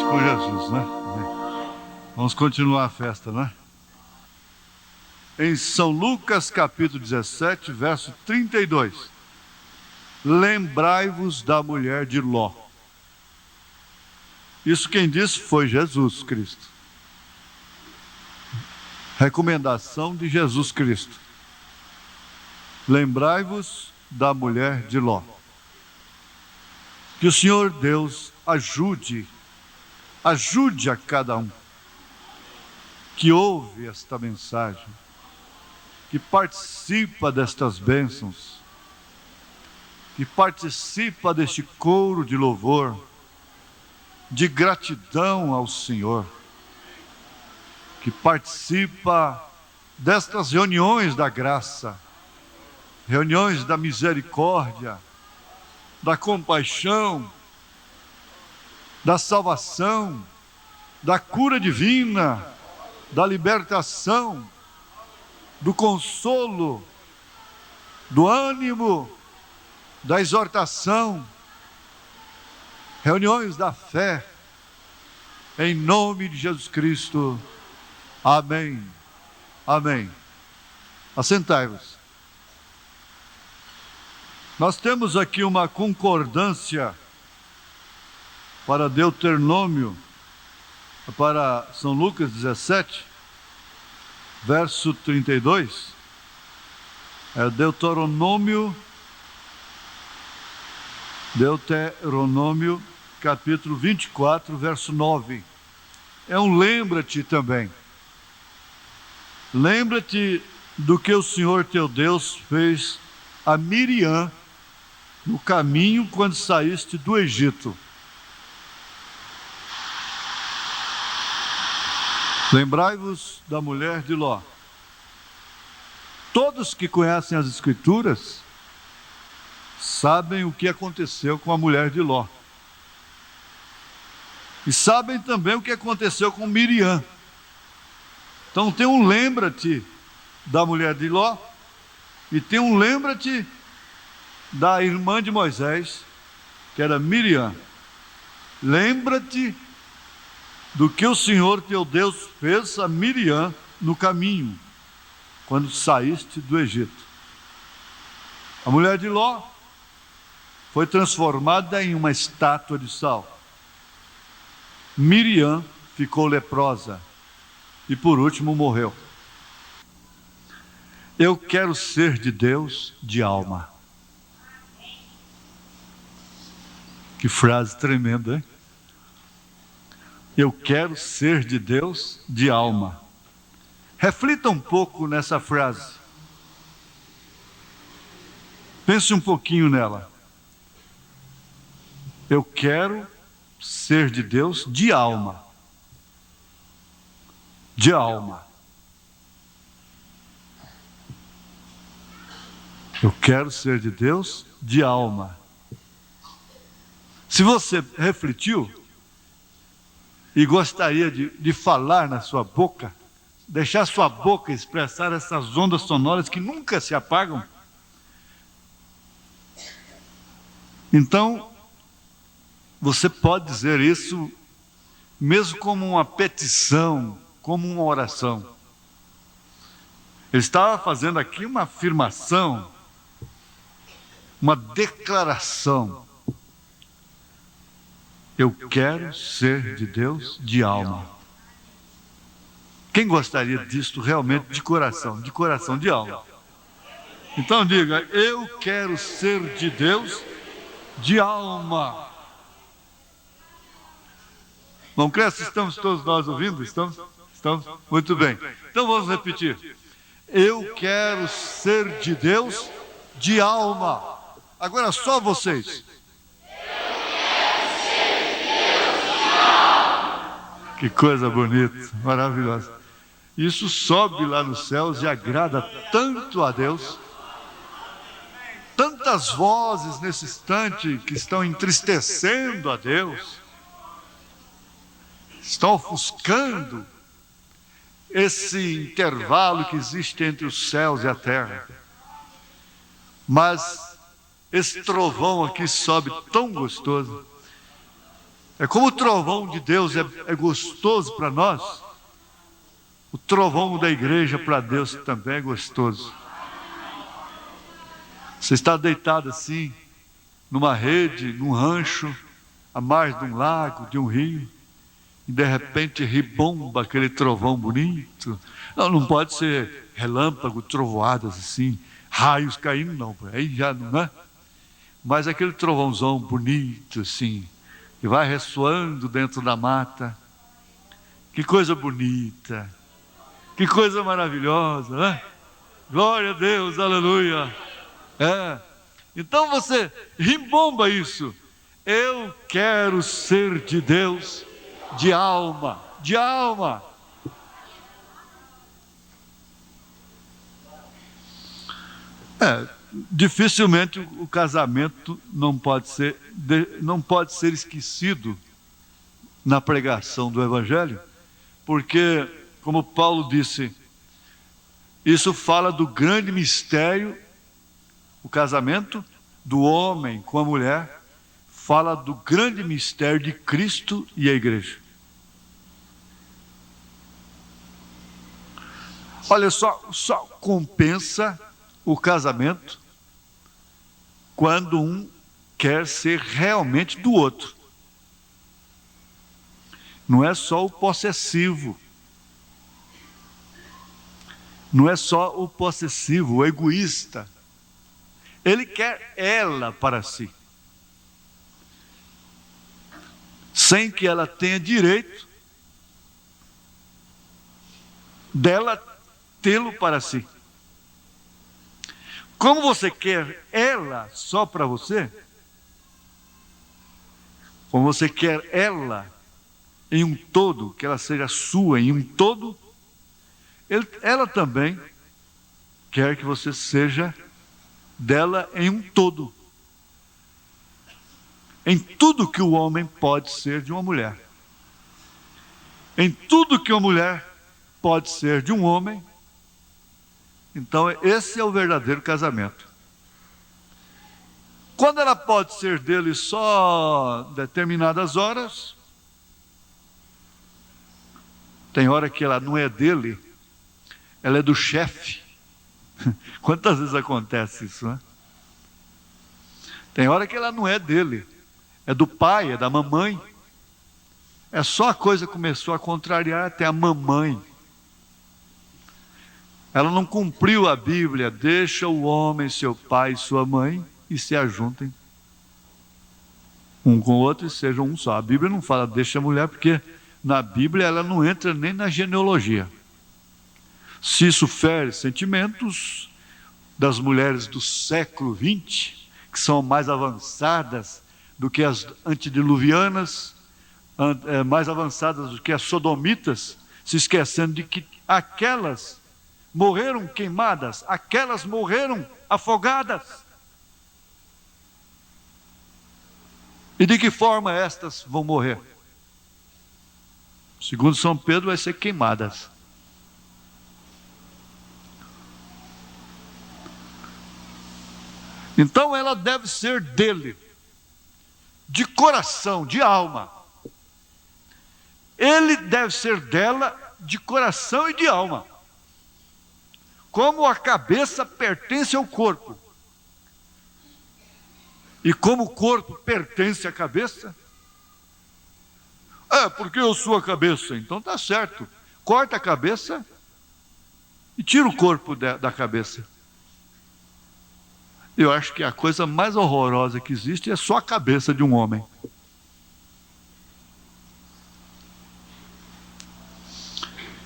com Jesus, né? Amém. Vamos continuar a festa, né? Em São Lucas, capítulo 17, verso 32. Lembrai-vos da mulher de Ló. Isso quem disse foi Jesus Cristo. Recomendação de Jesus Cristo. Lembrai-vos da mulher de Ló. Que o Senhor Deus ajude a cada um que ouve esta mensagem, que participa destas bênçãos, que participa deste coro de louvor, de gratidão ao Senhor, que participa destas reuniões da graça, reuniões da misericórdia, da compaixão, da salvação, da cura divina, da libertação, do consolo, do ânimo, da exortação, reuniões da fé, em nome de Jesus Cristo. Amém. Amém. Assentai-vos. Nós temos aqui uma concordância para Deuteronômio, para São Lucas 17, verso 32. É Deuteronômio, capítulo 24, verso 9. É um lembra-te também. Lembra-te do que o Senhor teu Deus fez a Miriam no caminho quando saíste do Egito. Lembrai-vos da mulher de Ló. Todos que conhecem as Escrituras sabem o que aconteceu com a mulher de Ló. E sabem também o que aconteceu com Miriam. Então tem um lembra-te da mulher de Ló e tem um lembra-te da irmã de Moisés, que era Miriam. Lembra-te do que o Senhor teu Deus fez a Miriam no caminho, quando saíste do Egito. A mulher de Ló foi transformada em uma estátua de sal. Miriam ficou leprosa e por último morreu. Eu quero ser de Deus de alma. Que frase tremenda, hein? Eu quero ser de Deus de alma. Reflita um pouco nessa frase. Pense um pouquinho nela. Eu quero ser de Deus de alma. De alma. Eu quero ser de Deus de alma. Se você refletiu e gostaria de falar na sua boca, deixar sua boca expressar essas ondas sonoras que nunca se apagam, então você pode dizer isso mesmo como uma petição, como uma oração. Ele estava fazendo aqui uma afirmação, uma declaração. Eu quero ser de Deus de alma. Quem gostaria disto realmente de coração, de alma? Então diga, eu quero ser de Deus de alma. Não cresce? Estamos todos nós ouvindo? Estamos? Muito bem. Então vamos repetir. Eu quero ser de Deus de alma. Agora só vocês. Que coisa bonita, maravilhosa. Isso sobe lá nos céus e agrada tanto a Deus. Tantas vozes nesse instante que estão entristecendo a Deus, estão ofuscando esse intervalo que existe entre os céus e a terra. Mas esse trovão aqui sobe tão gostoso. É como o trovão de Deus é gostoso para nós, o trovão da igreja para Deus também é gostoso. Você está deitado assim, numa rede, num rancho, à margem de um lago, de um rio, e de repente ribomba aquele trovão bonito. Não pode ser relâmpago, trovoadas assim, raios caindo, não, aí já não é. Mas aquele trovãozão bonito assim, que vai ressoando dentro da mata. Que coisa bonita, que coisa maravilhosa, né? Glória a Deus, aleluia. Então você rimbomba isso. Eu quero ser de Deus de alma, de alma. Dificilmente o casamento não pode ser esquecido na pregação do Evangelho, porque, como Paulo disse, isso fala do grande mistério, o casamento do homem com a mulher, fala do grande mistério de Cristo e a igreja. Olha só compensa o casamento quando um quer ser realmente do outro. Não é só o possessivo. Não é só o possessivo, o egoísta. Ele quer ela para si, sem que ela tenha direito dela tê-lo para si. Como você quer ela só para você, como você quer ela em um todo, que ela seja sua em um todo, ela também quer que você seja dela em um todo. Em tudo que o homem pode ser de uma mulher. Em tudo que uma mulher pode ser de um homem. Então esse é o verdadeiro casamento. Quando ela pode ser dele só determinadas horas, tem hora que ela não é dele, ela é do chefe. Quantas vezes acontece isso, né? Tem hora que ela não é dele, é do pai, é da mamãe. É só a coisa começou a contrariar até a mamãe. Ela não cumpriu a Bíblia, deixa o homem, seu pai e sua mãe, e se ajuntem um com o outro e sejam um só. A Bíblia não fala deixa a mulher, porque na Bíblia ela não entra nem na genealogia. Se isso fere sentimentos das mulheres do século XX, que são mais avançadas do que as antediluvianas, mais avançadas do que as sodomitas, se esquecendo de que aquelas morreram queimadas, aquelas morreram afogadas. E de que forma estas vão morrer? Segundo São Pedro, vai ser queimadas. Então ela deve ser dele, de coração, de alma. Ele deve ser dela, de coração e de alma. Como a cabeça pertence ao corpo, e como o corpo pertence à cabeça, porque eu sou a cabeça, então tá certo, corta a cabeça e tira o corpo da cabeça. Eu acho que a coisa mais horrorosa que existe é só a cabeça de um homem.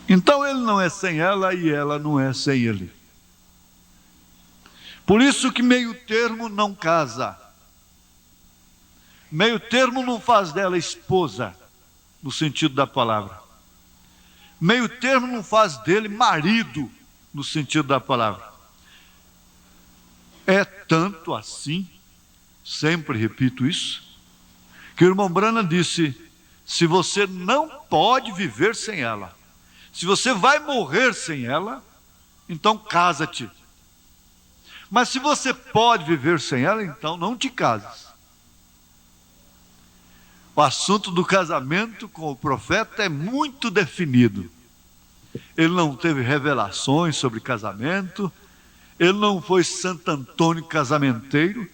Então ele não é sem ela e ela não é sem ele. Por isso que meio termo não casa. Meio termo não faz dela esposa, no sentido da palavra. Meio termo não faz dele marido, no sentido da palavra. É tanto assim, sempre repito isso, que o irmão Branham disse: se você não pode viver sem ela, se você vai morrer sem ela, então casa-te. Mas se você pode viver sem ela, então não te cases. O assunto do casamento com o profeta é muito definido. Ele não teve revelações sobre casamento, ele não foi Santo Antônio casamenteiro,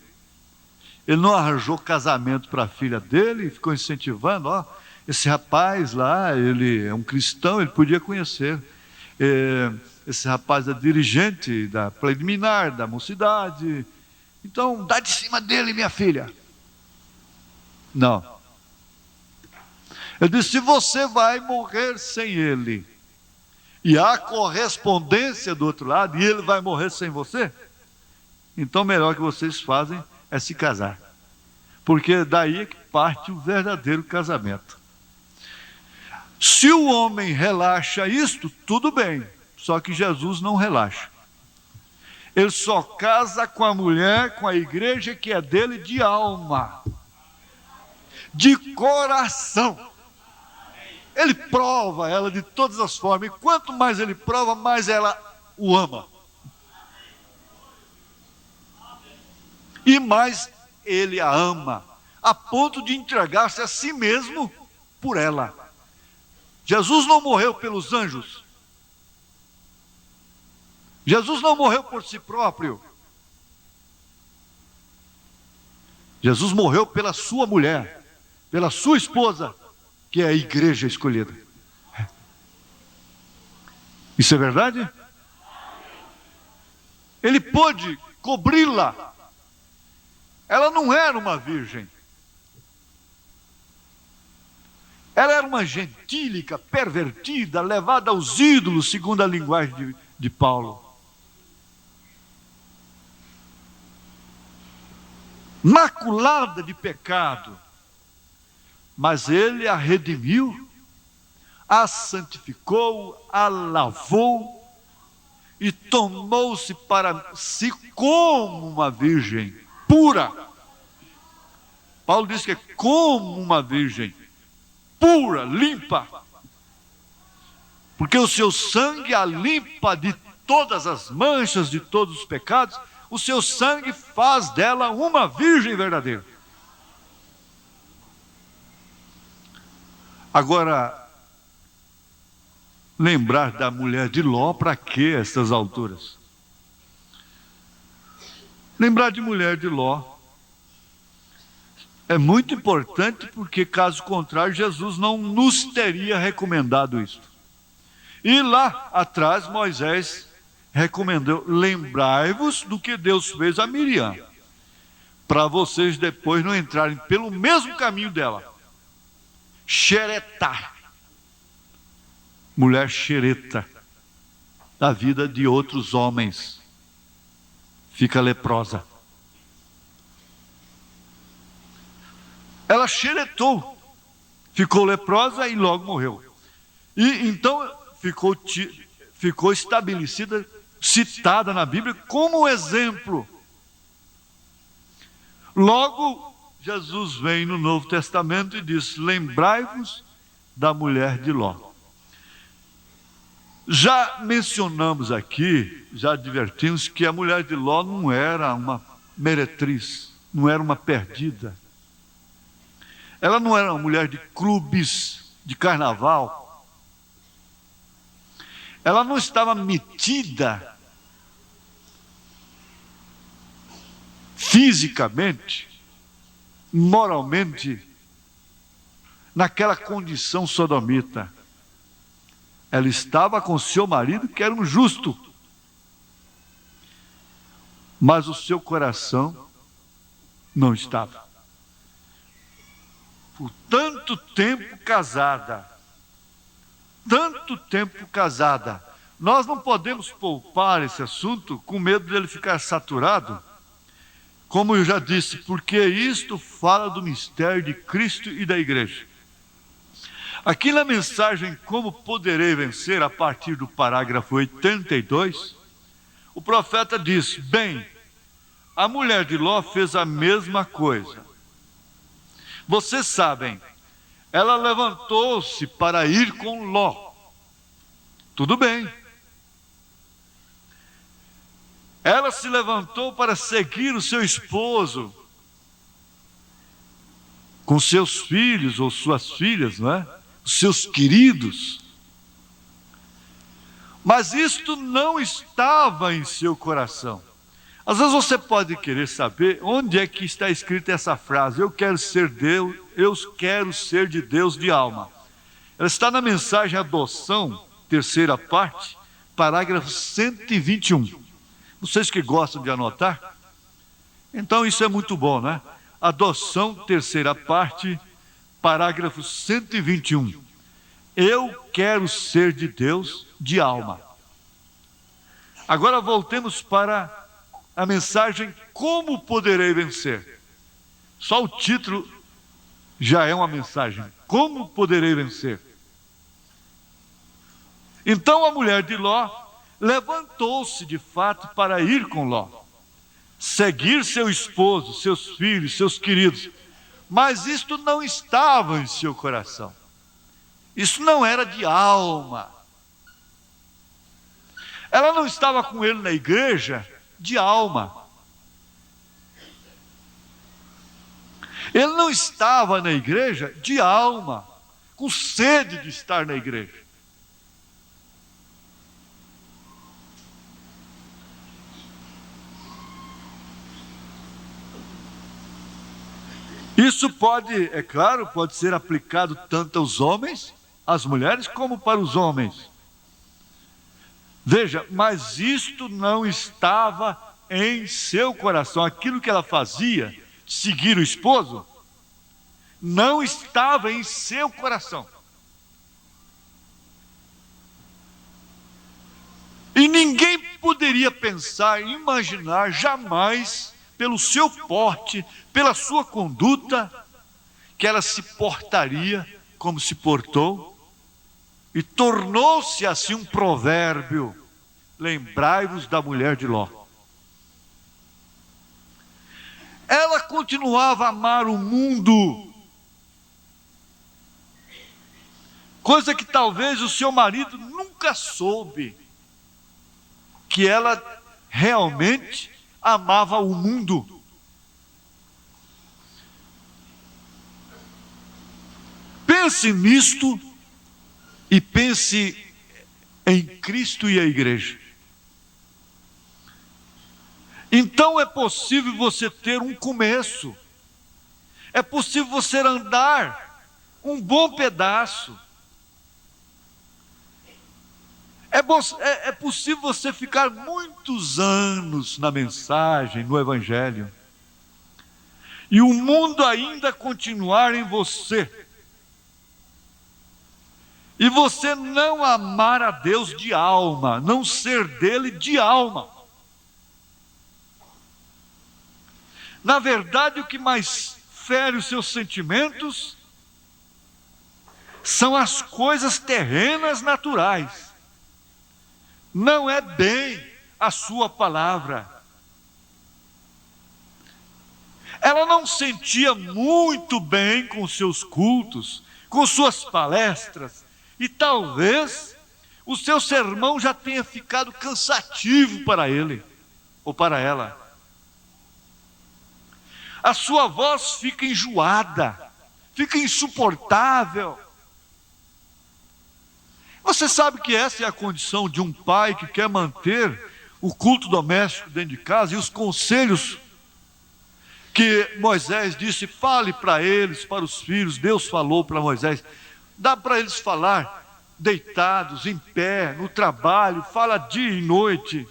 ele não arranjou casamento para a filha dele e ficou incentivando, ó, esse rapaz lá, ele é um cristão, ele podia conhecer. Esse rapaz é dirigente da preliminar, da mocidade, então dá de cima dele, minha filha. Não. Ele disse, se você vai morrer sem ele, e há correspondência do outro lado, e ele vai morrer sem você, então melhor que vocês fazem é se casar. Porque daí é que parte o verdadeiro casamento. Se o homem relaxa isto, tudo bem. Só que Jesus não relaxa. Ele só casa com a mulher, com a igreja que é dele de alma, de coração. Ele prova ela de todas as formas. E quanto mais ele prova, mais ela o ama. E mais ele a ama, a ponto de entregar-se a si mesmo por ela. Jesus não morreu pelos anjos. Jesus não morreu por si próprio. Jesus morreu pela sua mulher, pela sua esposa, que é a igreja escolhida. Isso é verdade? Ele pôde cobri-la. Ela não era uma virgem. Ela era uma gentílica, pervertida, levada aos ídolos, segundo a linguagem de Paulo. Maculada de pecado. Mas ele a redimiu, a santificou, a lavou e tomou-se para si como uma virgem pura. Paulo diz que é como uma virgem pura, limpa, porque o seu sangue a limpa de todas as manchas, de todos os pecados. O seu sangue faz dela uma virgem verdadeira. Agora, lembrar da mulher de Ló, para que essas alturas? Lembrar de mulher de Ló é muito importante, porque caso contrário, Jesus não nos teria recomendado isso. E lá atrás, Moisés recomendou, lembrai-vos do que Deus fez a Miriam, para vocês depois não entrarem pelo mesmo caminho dela. Xeretá, mulher xereta, da vida de outros homens, fica leprosa. Ela xeretou, ficou leprosa e logo morreu. E então ficou estabelecida, citada na Bíblia como exemplo. Logo, Jesus vem no Novo Testamento e diz, lembrai-vos da mulher de Ló. Já mencionamos aqui, já advertimos que a mulher de Ló não era uma meretriz, não era uma perdida. Ela não era uma mulher de clubes, de carnaval. Ela não estava metida fisicamente, moralmente, naquela condição sodomita. Ela estava com seu marido, que era um justo, mas o seu coração não estava. Por tanto tempo casada, nós não podemos poupar esse assunto com medo dele ficar saturado, como eu já disse, porque isto fala do mistério de Cristo e da igreja. Aqui na mensagem Como Poderei Vencer, a partir do parágrafo 82, o profeta diz, bem, a mulher de Ló fez a mesma coisa. Vocês sabem, ela levantou-se para ir com Ló. Tudo bem. Ela se levantou para seguir o seu esposo, com seus filhos ou suas filhas, não é? Os seus queridos. Mas isto não estava em seu coração. Às vezes você pode querer saber onde é que está escrita essa frase: eu quero ser Deus, eu quero ser de Deus de alma. Ela está na mensagem Adoção, terceira parte, parágrafo 121. Vocês que gostam de anotar? Então isso é muito bom, né? Adoção, terceira parte, parágrafo 121. Eu quero ser de Deus de alma. Agora voltemos para a mensagem Como Poderei Vencer. Só o título já é uma mensagem. Como poderei vencer? Então a mulher de Ló levantou-se de fato para ir com Ló, seguir seu esposo, seus filhos, seus queridos. Mas isto não estava em seu coração. Isso não era de alma. Ela não estava com ele na igreja de alma. Ele não estava na igreja de alma, com sede de estar na igreja. Isso pode, é claro, pode ser aplicado tanto aos homens, às mulheres, como para os homens. Veja, mas isto não estava em seu coração. Aquilo que ela fazia, seguir o esposo, não estava em seu coração. E ninguém poderia pensar, imaginar jamais, pelo seu porte, pela sua conduta, que ela se portaria como se portou, e tornou-se assim um provérbio: lembrai-vos da mulher de Ló. Ela continuava a amar o mundo, coisa que talvez o seu marido nunca soube, que ela realmente amava o mundo. Pense nisto e pense em Cristo e a igreja. Então é possível você ter um começo, é possível você andar um bom pedaço, é possível você ficar muitos anos na mensagem, no Evangelho, e o mundo ainda continuar em você, e você não amar a Deus de alma, não ser dele de alma. Na verdade, o que mais fere os seus sentimentos são as coisas terrenas naturais. Não é bem a sua palavra. Ela não sentia muito bem com seus cultos, com suas palestras, e talvez o seu sermão já tenha ficado cansativo para ele ou para ela. A sua voz fica enjoada, fica insuportável. Você sabe que essa é a condição de um pai que quer manter o culto doméstico dentro de casa, e os conselhos que Moisés disse: fale para eles, para os filhos. Deus falou para Moisés, dá para eles falar deitados, em pé, no trabalho, fala dia e noite.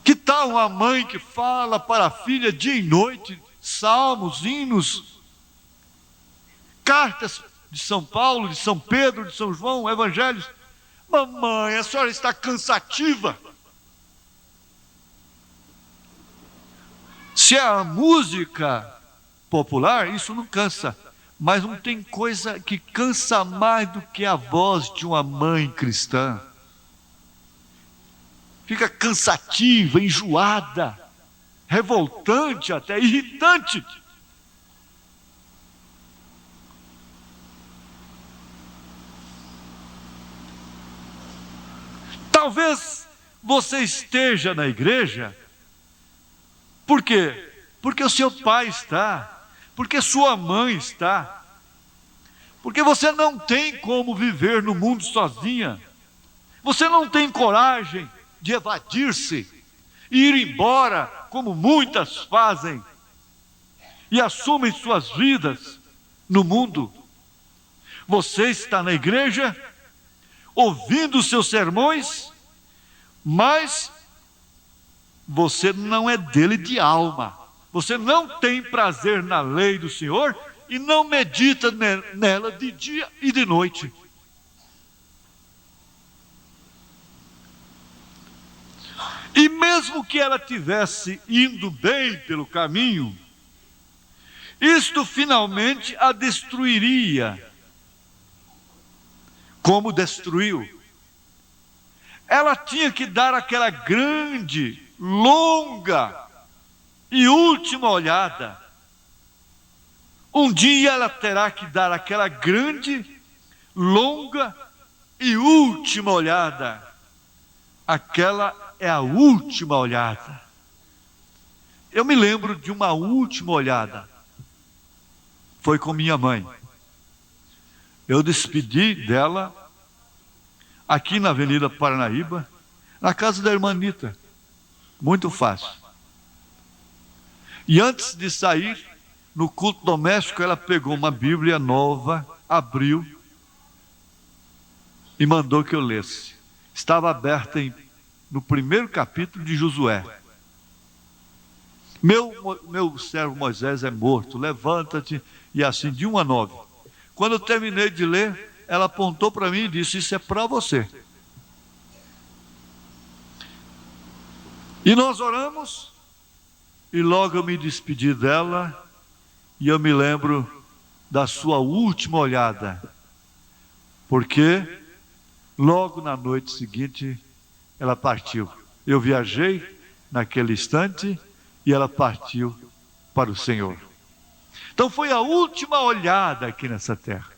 Que tal uma mãe que fala para a filha dia e noite, salmos, hinos, cartas de São Paulo, de São Pedro, de São João, evangelhos? Mamãe, a senhora está cansativa. Se é a música popular, isso não cansa, mas não tem coisa que cansa mais do que a voz de uma mãe cristã. Fica cansativa, enjoada, revoltante, até irritante. Talvez você esteja na igreja, por quê? Porque o seu pai está, porque sua mãe está, porque você não tem como viver no mundo sozinha, você não tem coragem de evadir-se e ir embora, como muitas fazem, e assumem suas vidas no mundo. Você está na igreja, ouvindo os seus sermões, mas você não é dele de alma. Você não tem prazer na lei do Senhor e não medita nela de dia e de noite. E mesmo que ela tivesse indo bem pelo caminho, isto finalmente a destruiria, como destruiu. Ela tinha que dar aquela grande, longa e última olhada. Um dia ela terá que dar aquela grande, longa e última olhada. Aquela é a última olhada. Eu me lembro de uma última olhada. Foi com minha mãe. Eu despedi dela aqui na Avenida Paranaíba, na casa da irmã Anita. Muito fácil. E antes de sair, no culto doméstico, ela pegou uma Bíblia nova, abriu e mandou que eu lesse. Estava aberta no primeiro capítulo de Josué. Meu servo Moisés é morto, levanta-te, e assim, de 1 a 9. Quando eu terminei de ler, ela apontou para mim e disse: isso é para você. E nós oramos, e logo eu me despedi dela, e eu me lembro da sua última olhada, porque logo na noite seguinte ela partiu. Eu viajei naquele instante e ela partiu para o Senhor. Então foi a última olhada aqui nessa terra.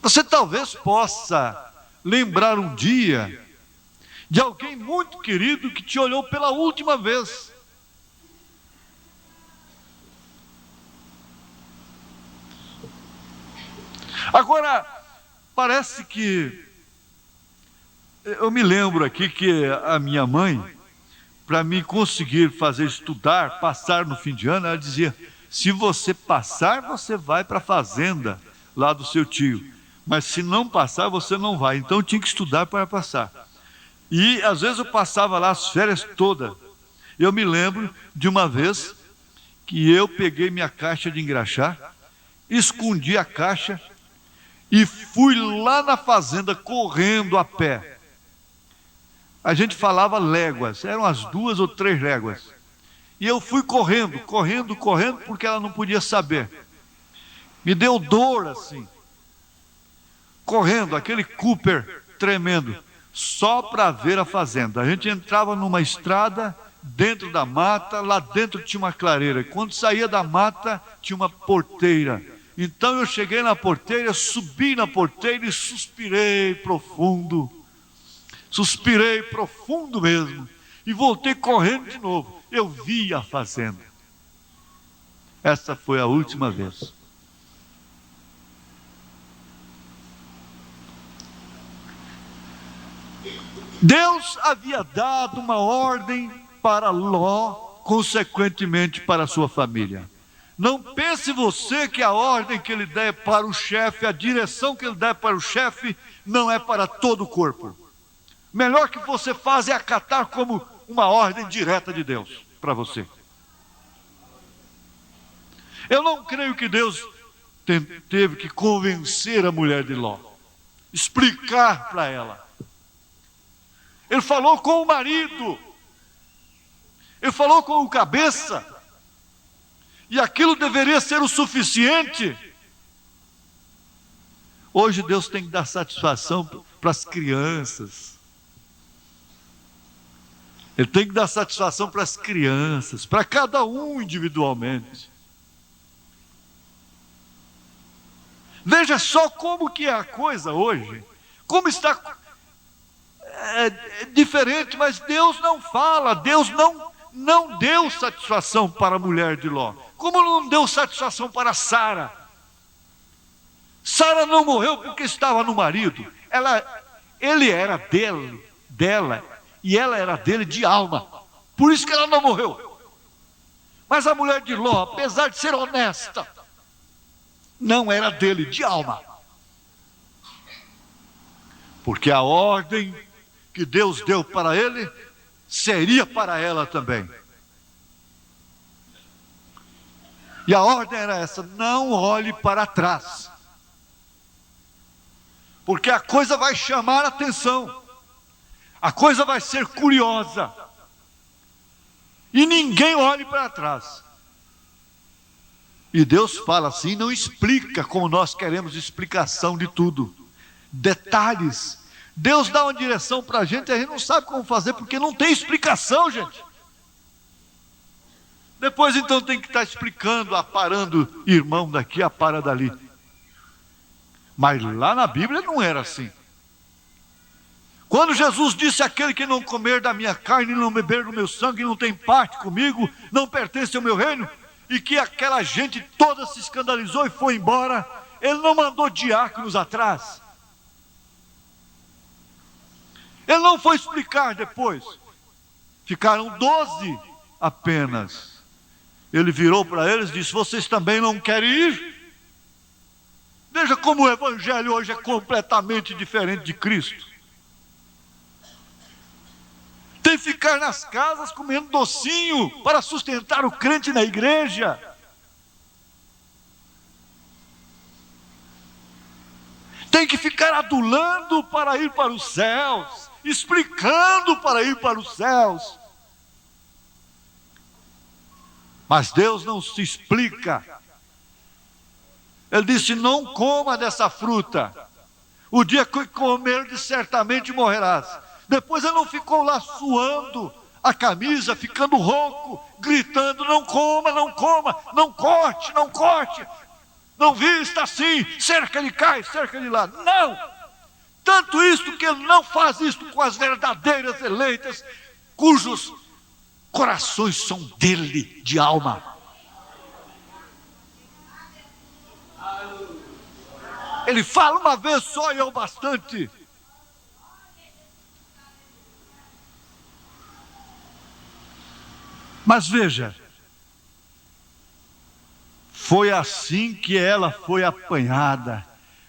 Você talvez possa lembrar um dia de alguém muito querido que te olhou pela última vez. Agora, parece que eu me lembro aqui que a minha mãe, para me conseguir fazer estudar, passar no fim de ano, ela dizia: se você passar, você vai para a fazenda lá do seu tio, mas se não passar, você não vai. Então eu tinha que estudar para passar. E às vezes eu passava lá as férias todas. Eu me lembro de uma vez que eu peguei minha caixa de engraxar, escondi a caixa e fui lá na fazenda correndo a pé. A gente falava léguas, eram as 2 ou 3 léguas. E eu fui correndo, porque ela não podia saber. Me deu dor assim. Correndo, aquele Cooper tremendo, só para ver a fazenda. A gente entrava numa estrada, dentro da mata, lá dentro tinha uma clareira. Quando saía da mata, tinha uma porteira. Então eu cheguei na porteira, subi na porteira e suspirei profundo mesmo, e voltei correndo de novo. Eu vi a fazenda. Essa foi a última vez. Deus havia dado uma ordem para Ló, consequentemente para a sua família. Não pense você que a ordem que ele der para o chefe, a direção que ele der para o chefe, não é para todo o corpo. Melhor que você faça é acatar como uma ordem direta de Deus para você. Eu não creio que Deus teve que convencer a mulher de Ló, explicar para ela. Ele falou com o marido, ele falou com o cabeça, e aquilo deveria ser o suficiente. Hoje Deus tem que dar satisfação para as crianças. Ele tem que dar satisfação para as crianças, para cada um individualmente. Veja só como que é a coisa hoje, como está diferente, mas Deus não fala, Deus não não deu satisfação para a mulher de Ló, como não deu satisfação para Sara. Sara não morreu porque estava no marido. Ele era dela, e ela era dele de alma. Por isso que ela não morreu. Mas a mulher de Ló, apesar de ser honesta, não era dele de alma. Porque a ordem que Deus deu para ele seria para ela também. E a ordem era essa: não olhe para trás, porque a coisa vai chamar a atenção, a coisa vai ser curiosa, e ninguém olhe para trás. E Deus fala assim, não explica como nós queremos explicação de tudo, detalhes. Deus dá uma direção para a gente não sabe como fazer, porque não tem explicação, gente. Depois então tem que estar explicando, aparando irmão daqui, apara dali. Mas lá na Bíblia não era assim. Quando Jesus disse: aquele que não comer da minha carne e não beber do meu sangue não tem parte comigo, não pertence ao meu reino, e que aquela gente toda se escandalizou e foi embora, ele não mandou diáconos atrás. Ele não foi explicar depois. Ficaram 12 apenas. Ele virou para eles e disse: vocês também não querem ir? Veja como o evangelho hoje é completamente diferente de Cristo. Tem que ficar nas casas comendo docinho para sustentar o crente na igreja. Tem que ficar adulando para ir para os céus, explicando para ir para os céus. Mas Deus não se explica. Ele disse: não coma dessa fruta, o dia que comer certamente morrerás. Depois ele não ficou lá suando a camisa, ficando rouco, gritando: não coma, não coma, não corte, não corte, não vista assim, cerca de cá e cerca de lá. Não! Tanto isso que ele não faz isso com as verdadeiras eleitas, cujos corações são dele, de alma. Ele fala uma vez só e é o bastante. Mas veja, foi assim que ela foi apanhada,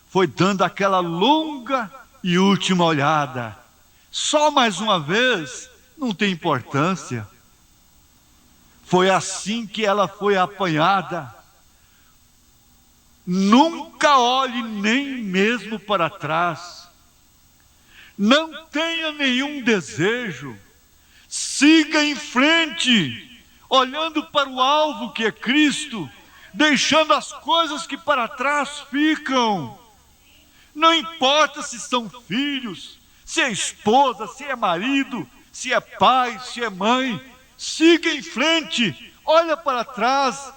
foi dando aquela longa e última olhada. Só mais uma vez não tem importância. Foi assim que ela foi apanhada. Nunca olhe nem mesmo para trás. Não tenha nenhum desejo. Siga em frente, olhando para o alvo que é Cristo, deixando as coisas que para trás ficam. Não importa se são filhos, se é esposa, se é marido, se é pai, se é mãe. Siga em frente, olha para trás.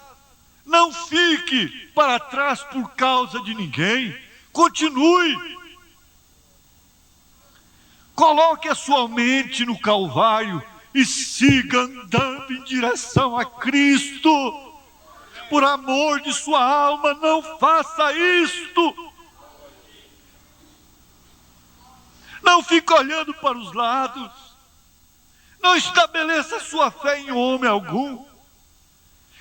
Não fique para trás por causa de ninguém. Continue. Coloque a sua mente no Calvário e siga andando em direção a Cristo. Por amor de sua alma, não faça isto. Não fique olhando para os lados. Não estabeleça sua fé em homem algum.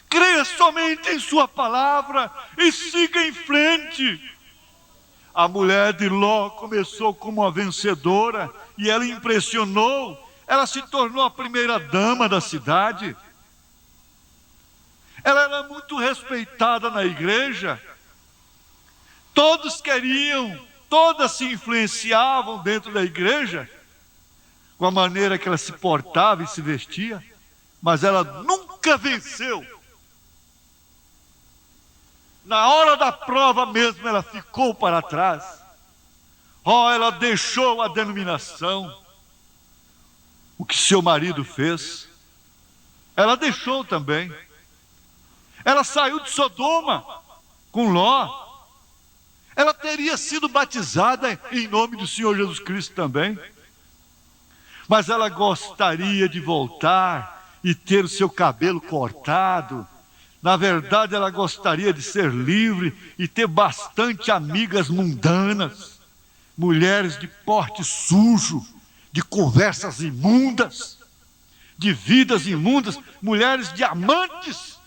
Creia somente em sua palavra e siga em frente. A mulher de Ló começou como uma vencedora e ela impressionou. Ela se tornou a primeira dama da cidade. Ela era muito respeitada na igreja. Todos queriam, todas se influenciavam dentro da igreja com a maneira que ela se portava e se vestia, mas ela nunca venceu. Na hora da prova mesmo, ela ficou para trás. Ela deixou a denominação. O que seu marido fez, ela deixou também. Ela saiu de Sodoma com Ló. Ela teria sido batizada em nome do Senhor Jesus Cristo também. Mas ela gostaria de voltar, e ter o seu cabelo cortado. Na verdade, ela gostaria de ser livre e ter bastante amigas mundanas, mulheres de porte sujo, de conversas imundas, de vidas imundas, mulheres de amantes.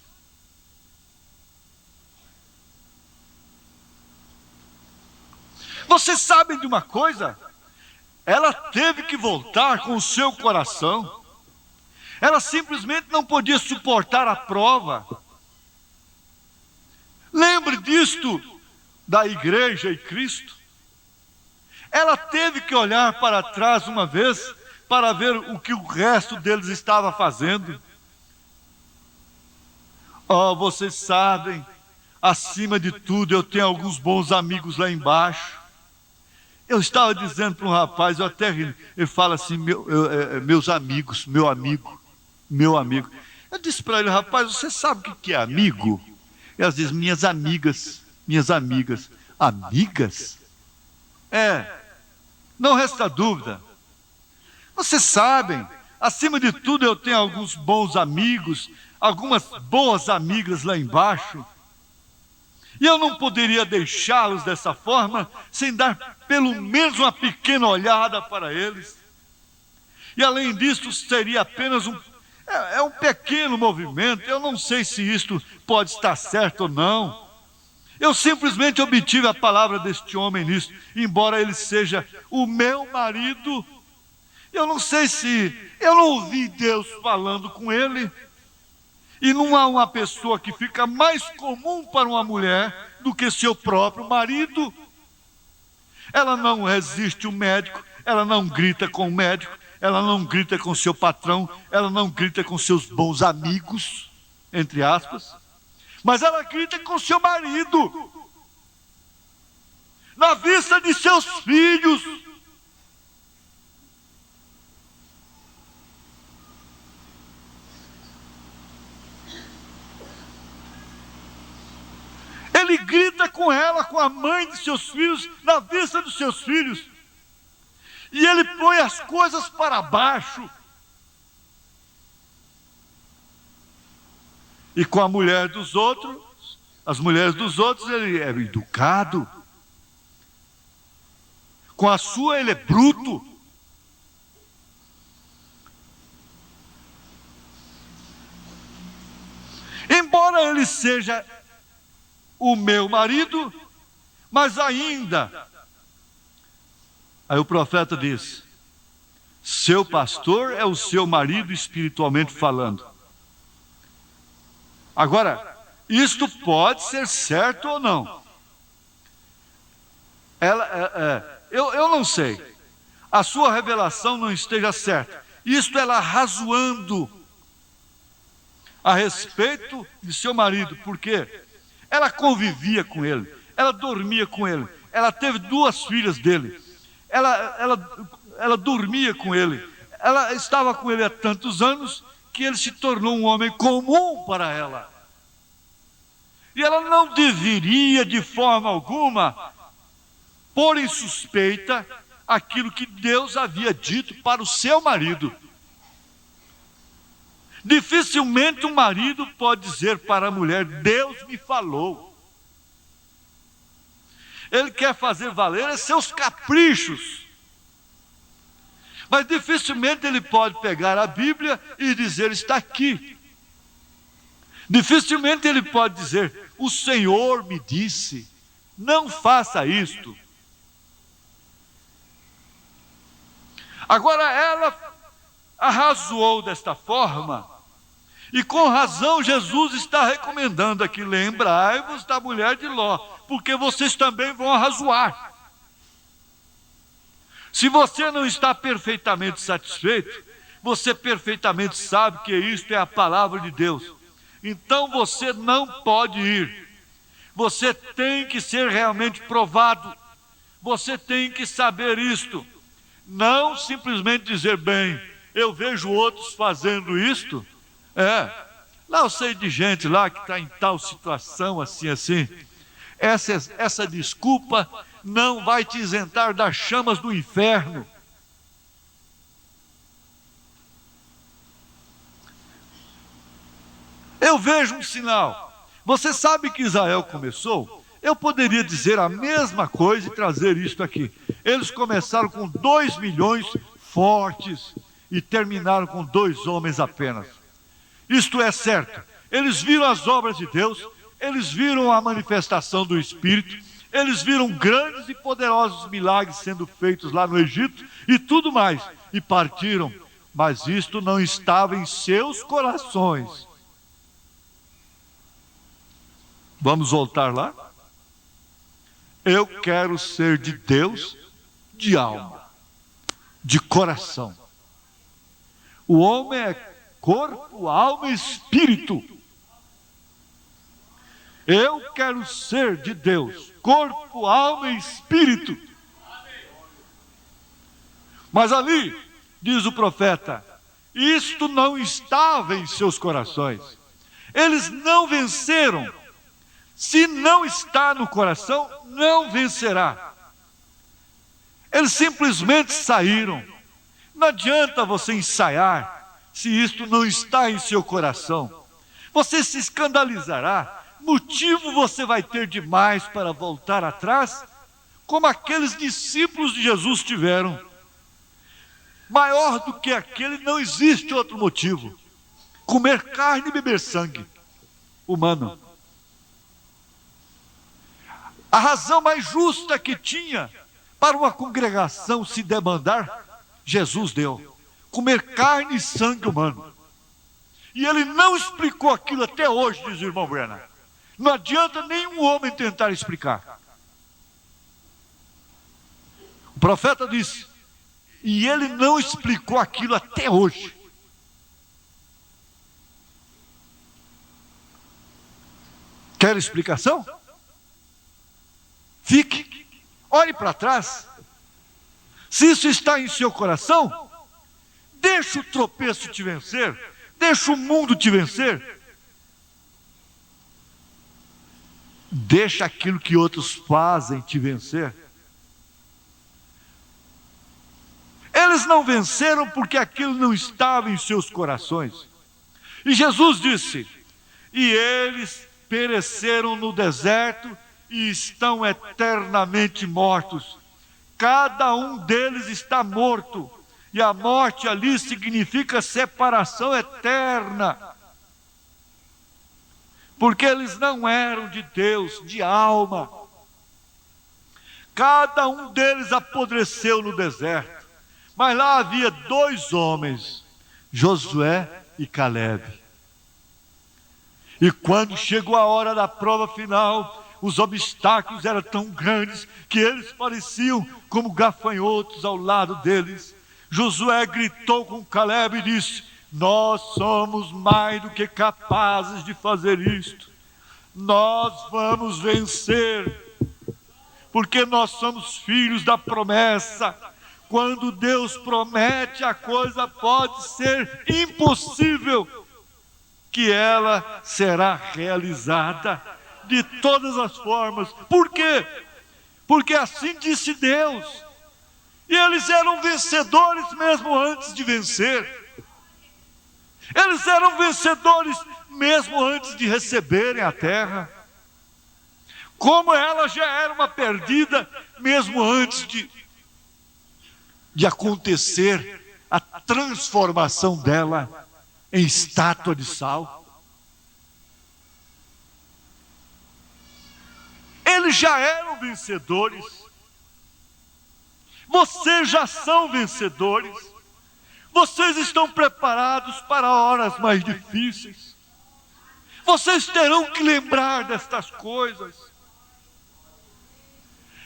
Vocês sabem de uma coisa? Ela teve que voltar com o seu coração. Ela simplesmente não podia suportar a prova. Lembre disto da igreja e Cristo. Ela teve que olhar para trás uma vez para ver o que o resto deles estava fazendo. Oh, vocês sabem, acima de tudo eu tenho alguns bons amigos lá embaixo. Eu estava dizendo para um rapaz, eu até ri, ele fala assim, meus amigos, meu amigo. Eu disse para ele, rapaz, você sabe o que é amigo? Elas dizem, minhas amigas. Amigas? Não resta dúvida. Vocês sabem, acima de tudo eu tenho alguns bons amigos, algumas boas amigas lá embaixo. E eu não poderia deixá-los dessa forma, sem dar pelo menos uma pequena olhada para eles. E além disso, seria apenas um pequeno movimento. Eu não sei se isto pode estar certo ou não. Eu simplesmente obtive a palavra deste homem nisso, embora ele seja o meu marido. Eu não sei se eu não ouvi Deus falando com ele. E não há uma pessoa que fica mais comum para uma mulher do que seu próprio marido. Ela não resiste ao médico, ela não grita com o médico, ela não grita com seu patrão, ela não grita com seus bons amigos, entre aspas, mas ela grita com seu marido, na vista de seus filhos. Ele grita com ela, com a mãe de seus filhos, na vista dos seus filhos. E ele põe as coisas para baixo. E com a mulher dos outros, as mulheres dos outros, ele é educado. Com a sua, ele é bruto. Embora ele seja o meu marido, mas ainda, aí o profeta diz, seu pastor é o seu marido espiritualmente falando. Agora, isto pode ser certo ou não. Eu não sei. A sua revelação não esteja certa. Isto ela razoando a respeito de seu marido, porque ela convivia com ele, ela dormia com ele, ela teve 2 filhas dele, ela dormia com ele, ela estava com ele há tantos anos que ele se tornou um homem comum para ela. E ela não deveria de forma alguma pôr em suspeita aquilo que Deus havia dito para o seu marido. Dificilmente um marido pode dizer para a mulher, Deus me falou. Ele quer fazer valer seus caprichos. Mas dificilmente ele pode pegar a Bíblia e dizer, está aqui. Dificilmente ele pode dizer, o Senhor me disse, não faça isto. Agora ela arrazoou desta forma, e com razão Jesus está recomendando aqui, lembrai-vos da mulher de Ló, porque vocês também vão arrazoar. Se você não está perfeitamente satisfeito, você perfeitamente sabe que isto é a palavra de Deus. Então você não pode ir. Você tem que ser realmente provado. Você tem que saber isto. Não simplesmente dizer, bem, eu vejo outros fazendo isto. Lá eu sei de gente lá que está em tal situação, assim. Essa desculpa não vai te isentar das chamas do inferno. Eu vejo um sinal. Você sabe que Israel começou? Eu poderia dizer a mesma coisa e trazer isto aqui. Eles começaram com 2 milhões fortes e terminaram com 2 homens apenas. Isto é certo. Eles viram as obras de Deus, eles viram a manifestação do Espírito, eles viram grandes e poderosos milagres sendo feitos lá no Egito e tudo mais, e partiram. Mas isto não estava em seus corações. Vamos voltar lá? Eu quero ser de Deus de alma, de coração. O homem é corpo, alma e espírito. Eu quero ser de Deus, corpo, alma e espírito. Mas ali, diz o profeta, isto não estava em seus corações. Eles não venceram. Se não está no coração, não vencerá. Eles simplesmente saíram. Não adianta você ensaiar se isto não está em seu coração. Você se escandalizará. Motivo você vai ter demais para voltar atrás, como aqueles discípulos de Jesus tiveram. Maior do que aquele não existe outro motivo. Comer carne e beber sangue humano. A razão mais justa que tinha para uma congregação se demandar, Jesus deu. Comer carne e sangue humano. E ele não explicou aquilo até hoje, diz o irmão Brennan. Não adianta nenhum homem tentar explicar. O profeta disse, e ele não explicou aquilo até hoje. Quer explicação? Fique, olhe para trás. Se isso está em seu coração, deixa o tropeço te vencer, deixa o mundo te vencer. Deixa aquilo que outros fazem te vencer. Eles não venceram porque aquilo não estava em seus corações. E Jesus disse, e eles pereceram no deserto e estão eternamente mortos. Cada um deles está morto. E a morte ali significa separação eterna. Porque eles não eram de Deus, de alma. Cada um deles apodreceu no deserto. Mas lá havia 2 homens, Josué e Caleb. E quando chegou a hora da prova final, os obstáculos eram tão grandes que eles pareciam como gafanhotos ao lado deles. Josué gritou com Caleb e disse, nós somos mais do que capazes de fazer isto. Nós vamos vencer, porque nós somos filhos da promessa. Quando Deus promete, a coisa pode ser impossível, que ela será realizada de todas as formas. Por quê? Porque assim disse Deus. E eles eram vencedores mesmo antes de vencer. Eles eram vencedores mesmo antes de receberem a terra. Como ela já era uma perdida mesmo antes de acontecer a transformação dela em estátua de sal. Eles já eram vencedores. Vocês já são vencedores. Vocês estão preparados para horas mais difíceis. Vocês terão que lembrar destas coisas.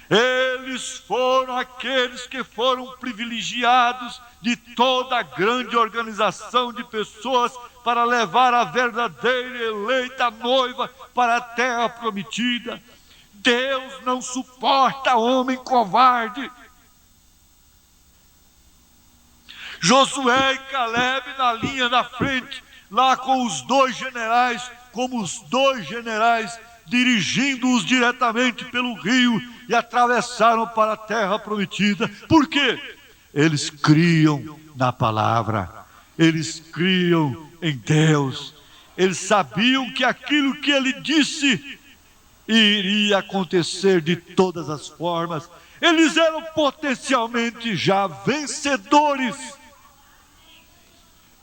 Eles foram aqueles que foram privilegiados de toda a grande organização de pessoas para levar a verdadeira eleita noiva para a terra prometida. Deus não suporta homem covarde. Josué e Caleb na linha da frente, lá com os 2 generais, como os 2 generais, dirigindo-os diretamente pelo rio e atravessaram para a terra prometida. Por quê? Eles criam na palavra, eles criam em Deus, eles sabiam que aquilo que ele disse iria acontecer de todas as formas. Eles eram potencialmente já vencedores.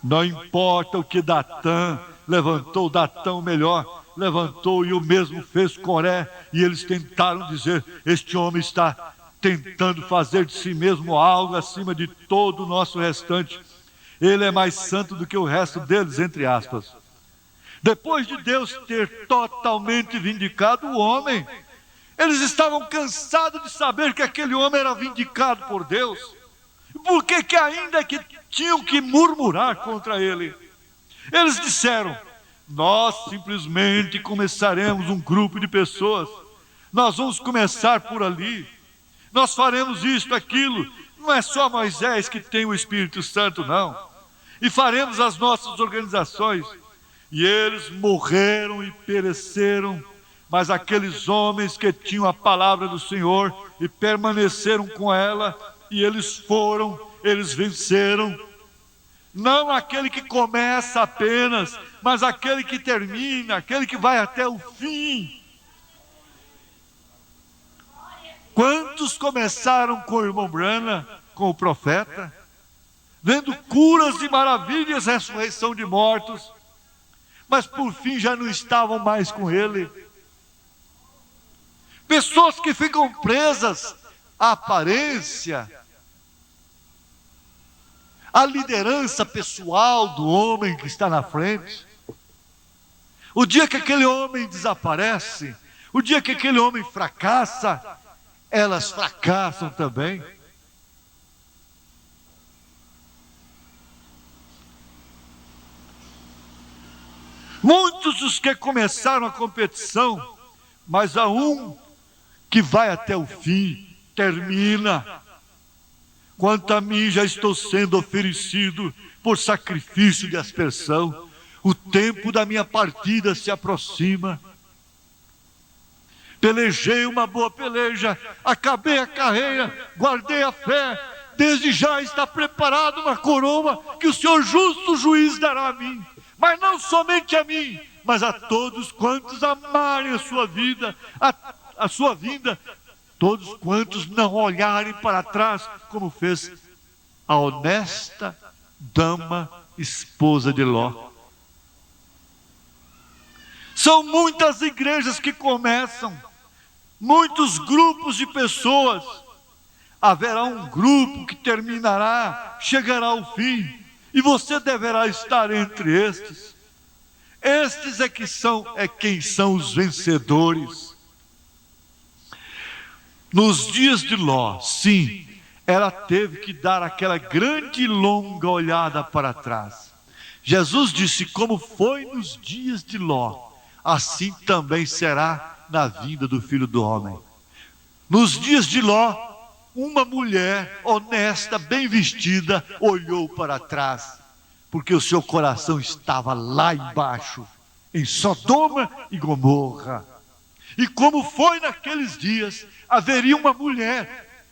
Não importa o que Datã levantou, Datã melhor, levantou e o mesmo fez Coré, e eles tentaram dizer: este homem está tentando fazer de si mesmo algo acima de todo o nosso restante. Ele é mais santo do que o resto deles, entre aspas. Depois de Deus ter totalmente vindicado o homem, eles estavam cansados de saber que aquele homem era vindicado por Deus. Por que ainda que tinham que murmurar contra ele? Eles disseram: nós simplesmente começaremos um grupo de pessoas, nós vamos começar por ali, nós faremos isto, aquilo. Não é só Moisés que tem o Espírito Santo, não. E faremos as nossas organizações. E eles morreram e pereceram, mas aqueles homens que tinham a palavra do Senhor e permaneceram com ela, e eles foram, eles venceram. Não aquele que começa apenas, mas aquele que termina, aquele que vai até o fim. Quantos começaram com o irmão Branham, com o profeta, vendo curas e maravilhas, ressurreição de mortos, mas por fim já não estavam mais com ele. Pessoas que ficam presas à aparência, à liderança pessoal do homem que está na frente. O dia que aquele homem desaparece, o dia que aquele homem fracassa, elas fracassam também. Muitos os que começaram a competição, mas há um que vai até o fim, termina. Quanto a mim, já estou sendo oferecido por sacrifício de aspersão. O tempo da minha partida se aproxima. Pelejei uma boa peleja, acabei a carreira, guardei a fé. Desde já está preparada uma coroa que o Senhor justo juiz dará a mim. Mas não somente a mim, mas a todos quantos amarem a sua vida, a sua vinda, todos quantos não olharem para trás, como fez a honesta dama, esposa de Ló. São muitas igrejas que começam, muitos grupos de pessoas. Haverá um grupo que terminará, chegará ao fim, e você deverá estar entre estes. Estes quem são os vencedores. Nos dias de Ló, sim, ela teve que dar aquela grande e longa olhada para trás. Jesus disse: como foi nos dias de Ló, assim também será na vinda do Filho do Homem. Nos dias de Ló, uma mulher honesta, bem vestida, olhou para trás, porque o seu coração estava lá embaixo, em Sodoma e Gomorra. E como foi naqueles dias, haveria uma mulher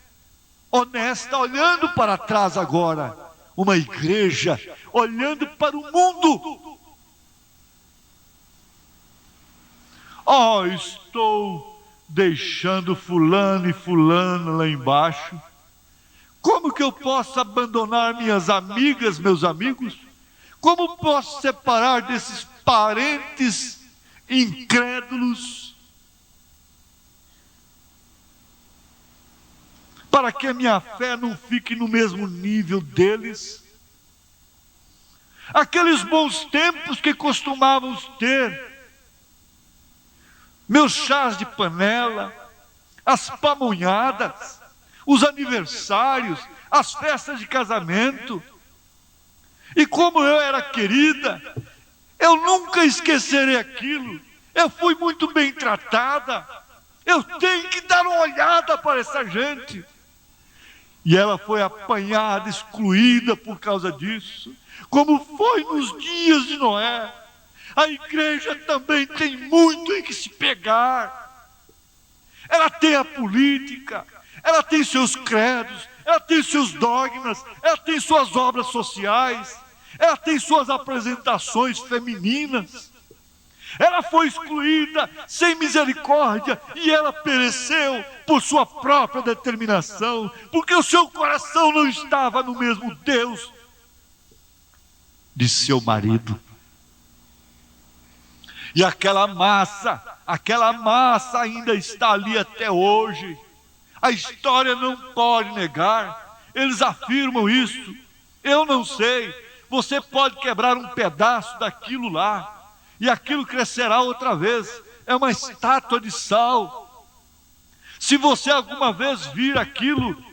honesta olhando para trás agora, uma igreja olhando para o mundo. Oh, estou deixando fulano e fulana lá embaixo. Como que eu posso abandonar minhas amigas, meus amigos? Como posso separar desses parentes incrédulos, para que a minha fé não fique no mesmo nível deles? Aqueles bons tempos que costumávamos ter, meus chás de panela, as pamonhadas, os aniversários, as festas de casamento. E como eu era querida, eu nunca esquecerei aquilo. Eu fui muito bem tratada. Eu tenho que dar uma olhada para essa gente. E ela foi apanhada, excluída por causa disso. Como foi nos dias de Noé. A igreja também tem muito em que se pegar. Ela tem a política, ela tem seus credos, ela tem seus dogmas, ela tem suas obras sociais, ela tem suas apresentações femininas. Ela foi excluída sem misericórdia e ela pereceu por sua própria determinação, porque o seu coração não estava no mesmo Deus de seu marido. E aquela massa ainda está ali até hoje. A história não pode negar. Eles afirmam isso. Eu não sei. Você pode quebrar um pedaço daquilo lá, e aquilo crescerá outra vez. É uma estátua de sal. Se você alguma vez vir aquilo,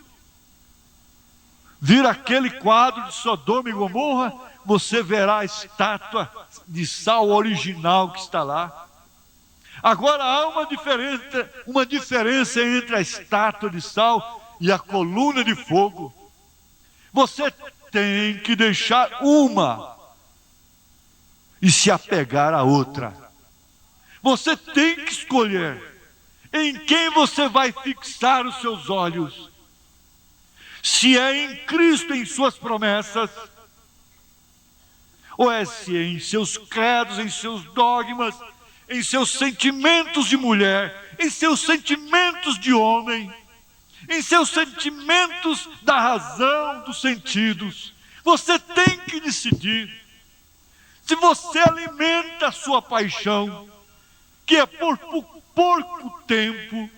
vir aquele quadro de Sodoma e Gomorra, você verá a estátua de sal original que está lá. Agora há uma diferença entre a estátua de sal e a coluna de fogo. Você tem que deixar uma e se apegar à outra. Você tem que escolher em quem você vai fixar os seus olhos. Se é em Cristo, em suas promessas, ou é se é em seus credos, em seus dogmas, em seus sentimentos de mulher, em seus sentimentos de homem, em seus sentimentos da razão, dos sentidos. Você tem que decidir. Se você alimenta a sua paixão, que é por pouco tempo,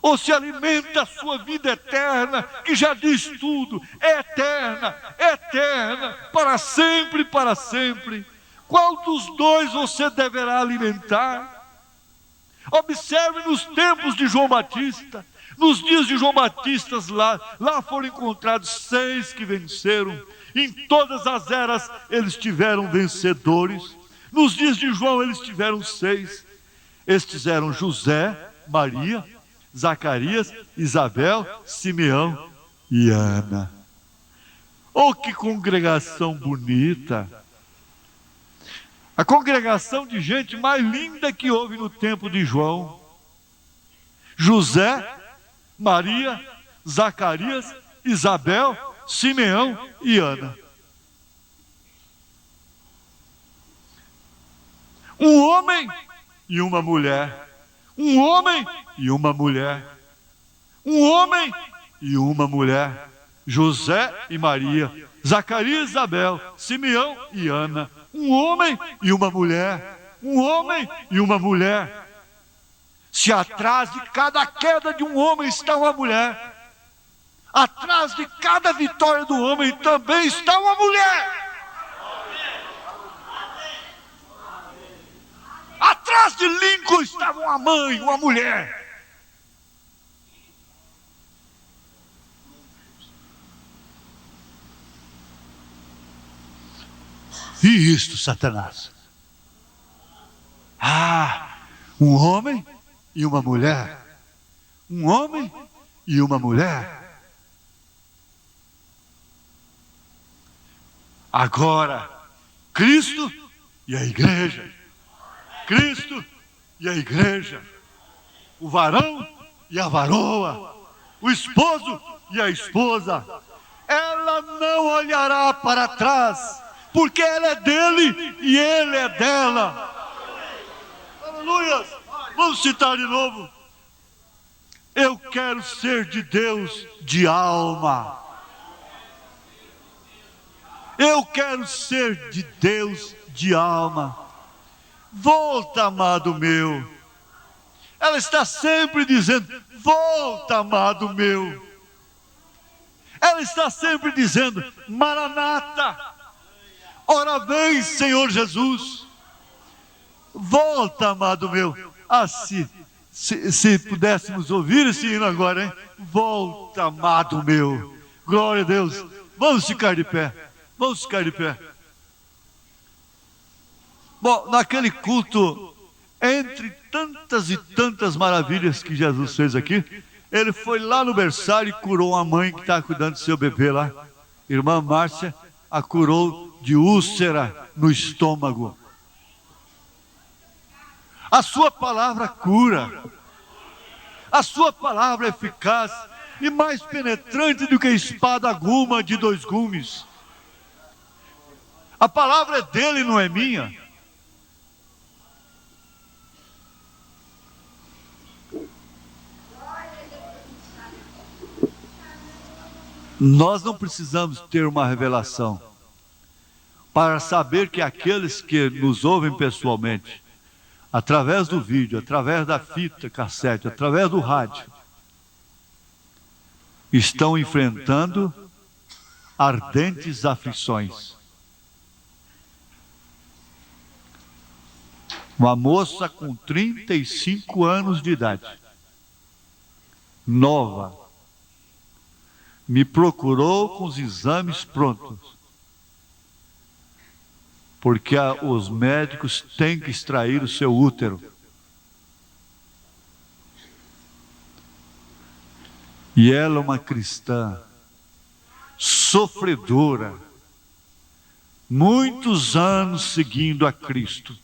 ou se alimenta a sua vida eterna, que já diz tudo, é eterna, eterna, para sempre, para sempre. Qual dos dois você deverá alimentar? Observe nos tempos de João Batista. Nos dias de João Batista, lá foram encontrados 6 que venceram. Em todas as eras eles tiveram vencedores. Nos dias de João eles tiveram 6. Estes eram José, Maria, Zacarias, Isabel, Simeão e Ana. Oh, que congregação bonita! A congregação de gente mais linda que houve no tempo de João. José, Maria, Zacarias, Isabel, Simeão e Ana. Um homem e uma mulher. Um homem e uma mulher. Um homem e uma mulher. José e Maria, Zacarias e Isabel, Simeão e Ana. Um homem e uma mulher. Um homem e uma mulher. Se atrás de cada queda de um homem está uma mulher, atrás de cada vitória do homem também está uma mulher. Atrás de Lincoln estava uma mãe, uma mulher. E isto, Satanás? Um homem e uma mulher. Um homem e uma mulher. Agora, Cristo e a igreja. Cristo e a igreja. O varão e a varoa. O esposo e a esposa. Ela não olhará para trás, porque ela é dele e ele é dela. Aleluia! Vamos citar de novo. Eu quero ser de Deus de alma. Eu quero ser de Deus de alma. Volta, amado meu. Ela está sempre dizendo: volta, amado meu. Ela está sempre dizendo: Maranata, ora vem, Senhor Jesus. Volta, amado meu. Se pudéssemos ouvir esse hino agora, hein? Volta, amado meu. Glória a Deus. Vamos ficar de pé. Vamos ficar de pé. Bom, naquele culto, entre tantas e tantas maravilhas que Jesus fez aqui, ele foi lá no berçário e curou uma mãe que estava cuidando do seu bebê lá. Irmã Márcia a curou de úlcera no estômago. A sua palavra cura. A sua palavra é eficaz e mais penetrante do que espada aguma de 2 gumes. A palavra é dele, não é minha. Nós não precisamos ter uma revelação para saber que aqueles que nos ouvem pessoalmente, através do vídeo, através da fita cassete, através do rádio, estão enfrentando ardentes aflições. Uma moça com 35 anos de idade, nova, me procurou com os exames prontos, porque os médicos têm que extrair o seu útero. E ela é uma cristã, sofredora, muitos anos seguindo a Cristo.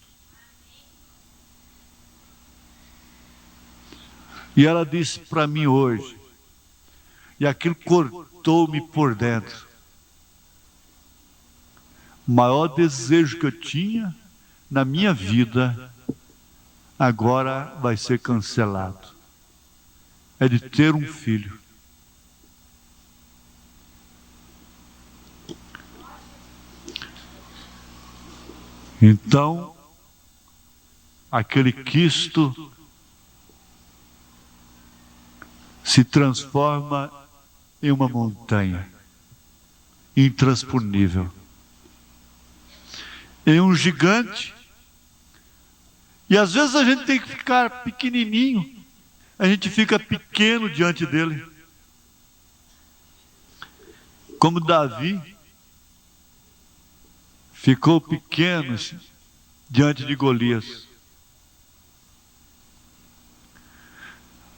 E ela disse para mim hoje, e aquilo cortou-me por dentro, o maior desejo que eu tinha na minha vida, agora vai ser cancelado. É de ter um filho. Então, aquele quisto se transforma em uma montanha intransponível, em um gigante. E às vezes a gente tem que ficar pequenininho, a gente fica pequeno diante dele. Como Davi ficou pequeno diante de Golias.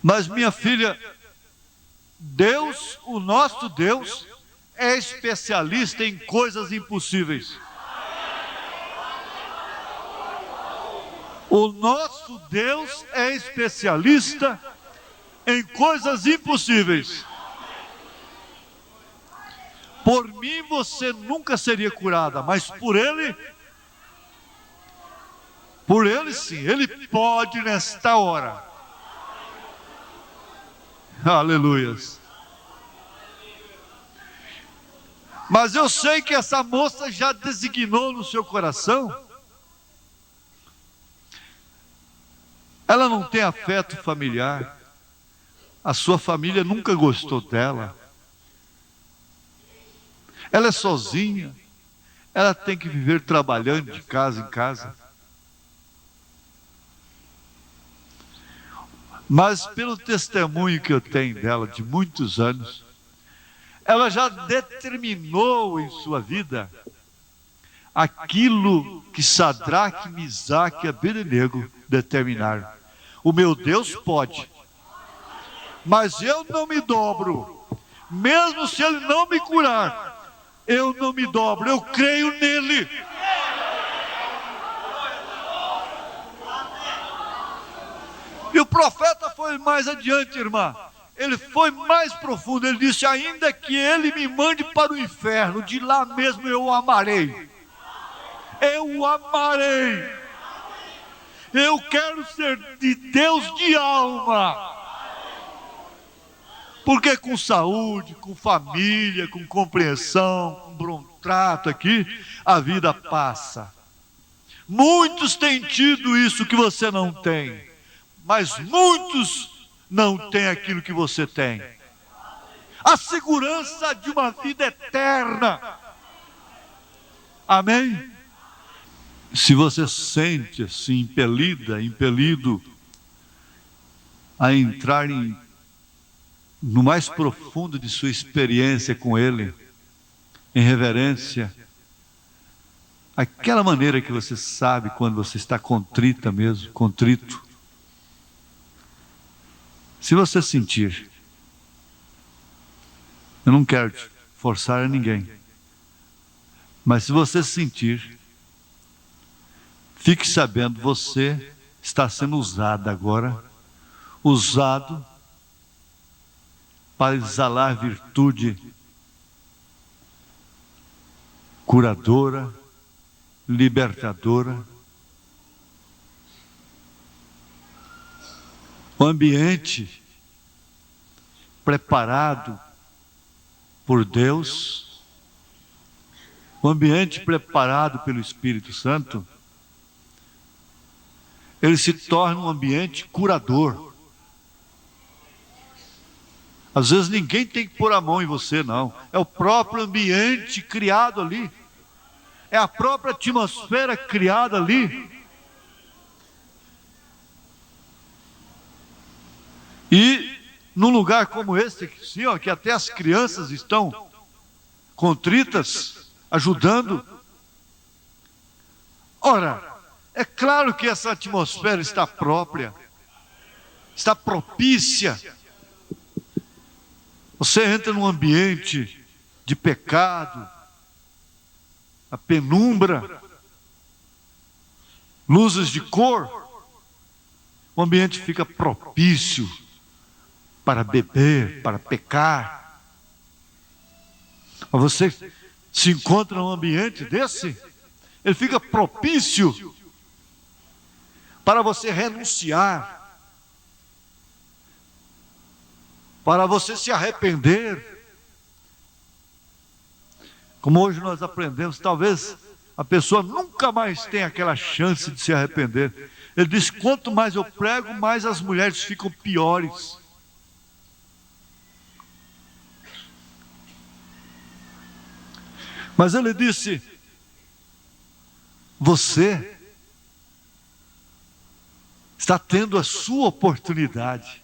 Mas minha filha, Deus, o nosso Deus, é especialista em coisas impossíveis. O nosso Deus é especialista em coisas impossíveis. Por mim você nunca seria curada, mas por Ele sim, Ele pode nesta hora. Aleluias. Mas eu sei que essa moça já designou no seu coração. Ela não tem afeto familiar. A sua família nunca gostou dela. Ela é sozinha. Ela tem que viver trabalhando de casa em casa. Mas pelo testemunho que eu tenho dela de muitos anos, ela já determinou em sua vida aquilo que Sadraque, Misaque e Abednego determinaram. O meu Deus pode, mas eu não me dobro. Mesmo se Ele não me curar, eu não me dobro, eu creio nele. E o profeta foi mais adiante, irmã. Ele foi mais profundo. Ele disse: ainda que ele me mande para o inferno, de lá mesmo eu o amarei. Eu o amarei. Eu quero ser de Deus de alma. Porque com saúde, com família, com compreensão, com bom trato aqui, a vida passa. Muitos têm tido isso que você não tem, mas muitos não têm aquilo que você tem. A segurança de uma vida eterna. Amém? Se você sente-se impelido a entrar no mais profundo de sua experiência com Ele, em reverência, aquela maneira que você sabe quando você está contrita mesmo, contrito. Se você sentir, eu não quero te forçar a ninguém, mas se você sentir, fique sabendo, você está sendo usado agora, usado para exalar virtude curadora, libertadora. O ambiente preparado por Deus, o ambiente preparado pelo Espírito Santo, ele se torna um ambiente curador. Às vezes ninguém tem que pôr a mão em você, não. É o próprio ambiente criado ali. É a própria atmosfera criada ali. E num lugar como esse aqui, ó, que até as crianças estão contritas, ajudando. Ora, é claro que essa atmosfera está própria, está propícia. Você entra num ambiente de pecado, a penumbra, luzes de cor, o ambiente fica propício para beber, para pecar. Mas você se encontra num ambiente desse, ele fica propício para você renunciar, para você se arrepender. Como hoje nós aprendemos, talvez a pessoa nunca mais tenha aquela chance de se arrepender. Ele diz: quanto mais eu prego, mais as mulheres ficam piores. Mas ele disse: você está tendo a sua oportunidade.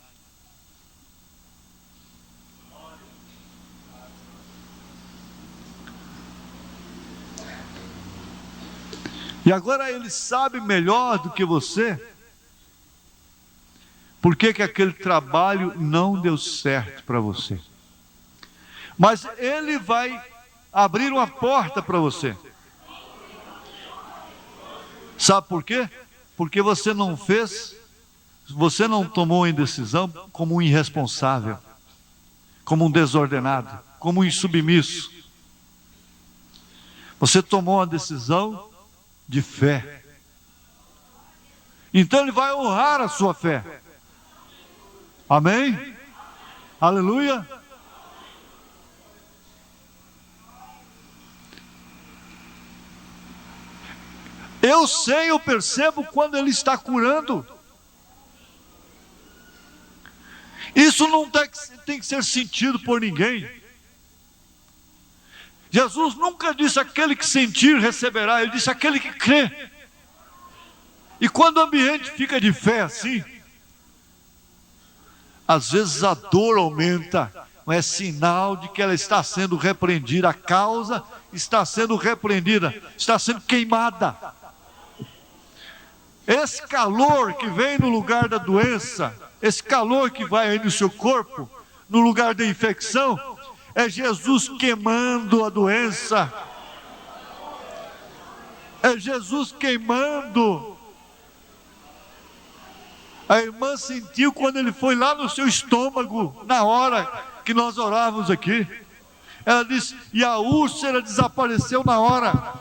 E agora ele sabe melhor do que você por que aquele trabalho não deu certo para você. Mas ele vai abrir uma porta para você. Sabe por quê? Porque você não tomou uma decisão como um irresponsável, como um desordenado, como um insubmisso. Você tomou uma decisão de fé. Então ele vai honrar a sua fé. Amém? Aleluia. Eu percebo quando ele está curando. Isso não tem que ser sentido por ninguém. Jesus nunca disse: aquele que sentir receberá. Ele disse: aquele que crê. E quando o ambiente fica de fé assim, às vezes a dor aumenta, mas é sinal de que ela está sendo repreendida. A causa está sendo repreendida, está sendo queimada. Esse calor que vem no lugar da doença, esse calor que vai aí no seu corpo, no lugar da infecção, é Jesus queimando a doença. É Jesus queimando. A irmã sentiu quando ele foi lá no seu estômago, na hora que nós orávamos aqui. Ela disse: e a úlcera desapareceu na hora.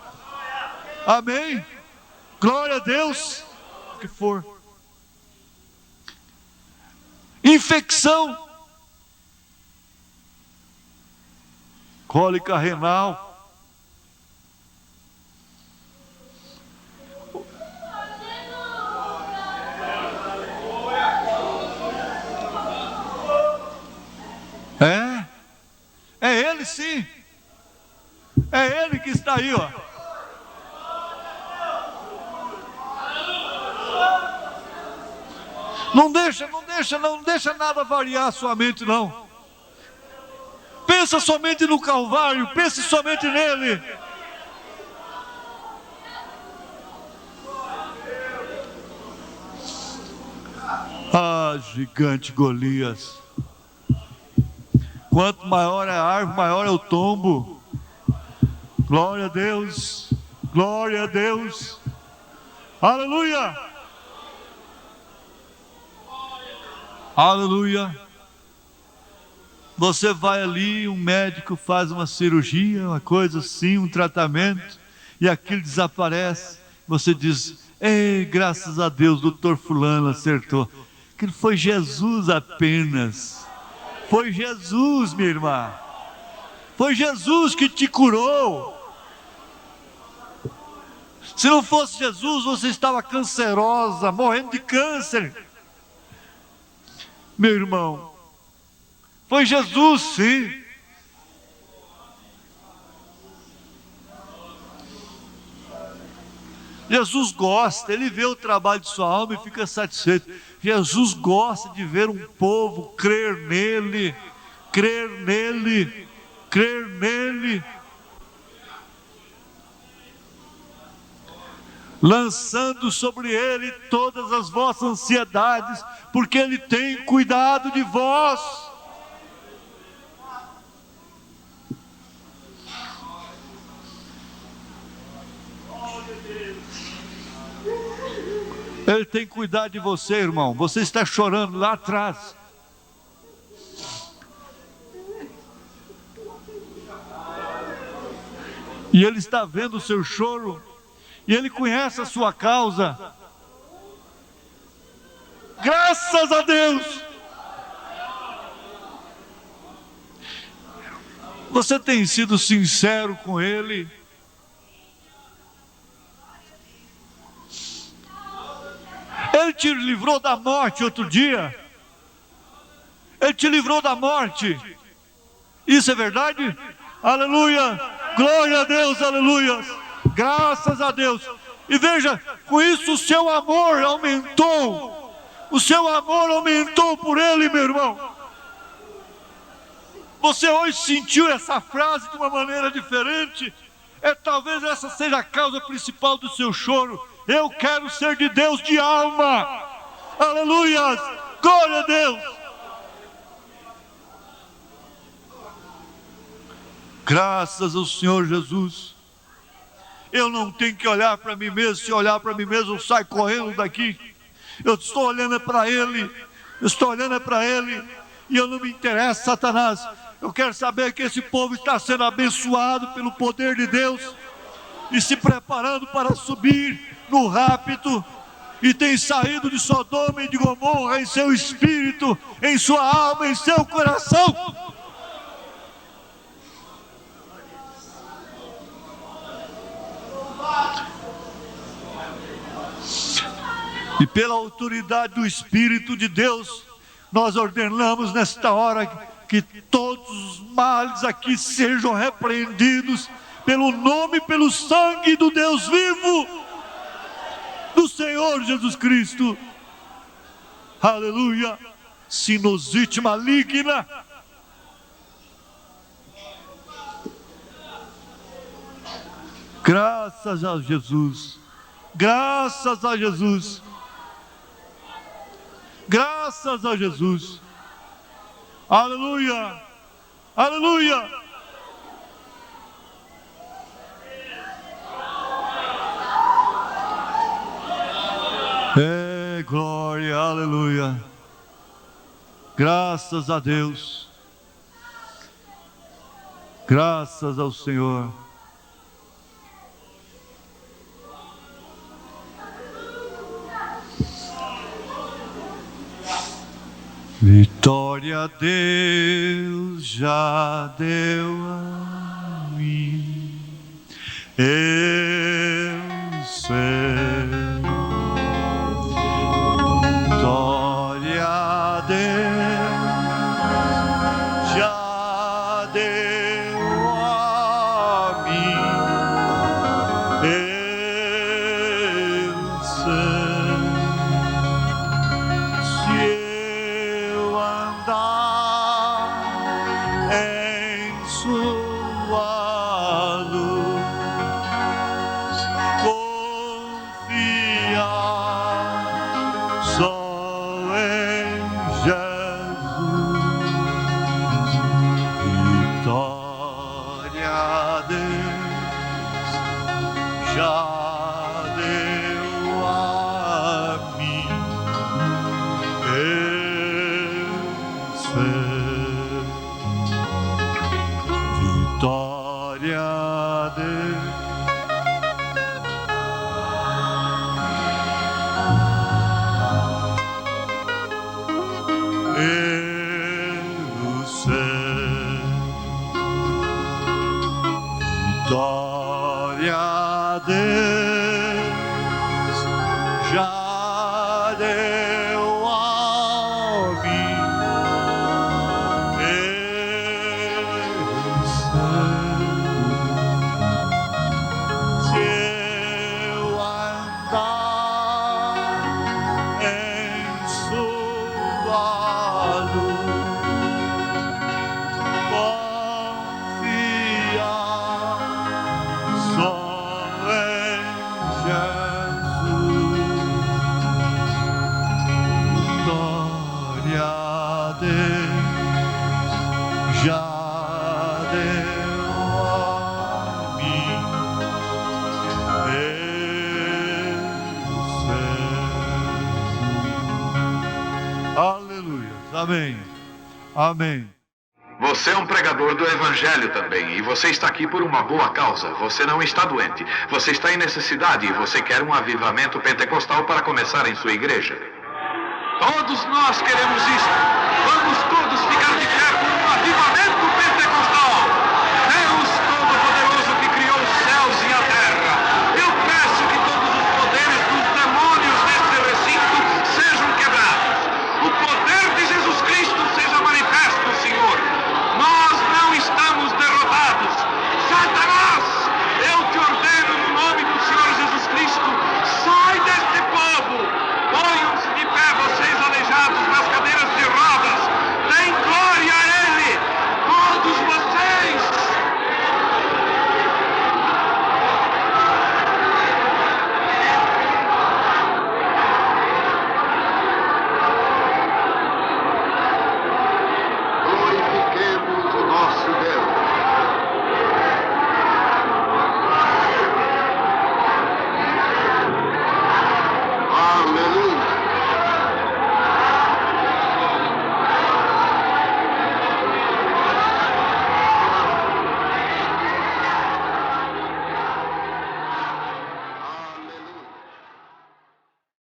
Amém? Glória a Deus. O que for. Infecção. Cólica renal. É ele sim. É ele que está aí, ó. Não deixa nada variar a sua mente, não. Pensa somente no Calvário, pense somente nele. Ah, gigante Golias. Quanto maior é a árvore, maior é o tombo. Glória a Deus, glória a Deus. Aleluia. Aleluia. Você vai ali, um médico faz uma cirurgia, uma coisa assim, um tratamento, e aquilo desaparece. Você diz: ei, graças a Deus, doutor fulano acertou. Aquilo foi Jesus apenas. Foi Jesus, minha irmã. Foi Jesus que te curou. Se não fosse Jesus, você estava cancerosa, morrendo de câncer. Meu irmão, foi Jesus, sim. Jesus gosta, Ele vê o trabalho de sua alma e fica satisfeito. Jesus gosta de ver um povo crer nele, crer nele, crer nele. Lançando sobre Ele todas as vossas ansiedades, porque Ele tem cuidado de vós. Ele tem cuidado de você, irmão. Você está chorando lá atrás. E Ele está vendo o seu choro. E Ele conhece a sua causa. Graças a Deus. Você tem sido sincero com Ele? Ele te livrou da morte outro dia. Ele te livrou da morte. Isso é verdade? Aleluia! Glória a Deus, aleluia! Graças a Deus! E veja, com isso o seu amor aumentou. O seu amor aumentou por Ele, meu irmão. Você hoje sentiu essa frase de uma maneira diferente. Talvez essa seja a causa principal do seu choro. Eu quero ser de Deus de alma. Aleluia! Glória a Deus! Graças ao Senhor Jesus. Eu não tenho que olhar para mim mesmo. Se olhar para mim mesmo, eu saio correndo daqui. Eu estou olhando para Ele. Eu estou olhando para Ele. E eu não me interessa, Satanás. Eu quero saber que esse povo está sendo abençoado pelo poder de Deus e se preparando para subir no rapto, e tem saído de Sodoma e de Gomorra em seu espírito, em sua alma, em seu coração. E pela autoridade do Espírito de Deus, nós ordenamos nesta hora que todos os males aqui sejam repreendidos pelo nome e pelo sangue do Deus vivo, do Senhor Jesus Cristo. Aleluia. Sinusite maligna, graças a Jesus, graças a Jesus, graças a Jesus. Aleluia, aleluia. Glória, aleluia. Graças a Deus. Graças ao Senhor. Vitória Deus já deu a mim. Eu sei. Glória a Deus já deu a mim. Eu sei. Se eu andar em sua luz, deu a mim. Eu sei, se eu andar em sua luz, confiar só em Jesus. Glória a Deus, já deu a mim. Eu sei. Aleluia. Amém. Amém. Você é um pregador do Evangelho também, e você está aqui por uma boa causa. Você não está doente, você está em necessidade e você quer um avivamento pentecostal para começar em sua igreja. Todos nós queremos isso. Vamos todos ficar de pé por um avivamento.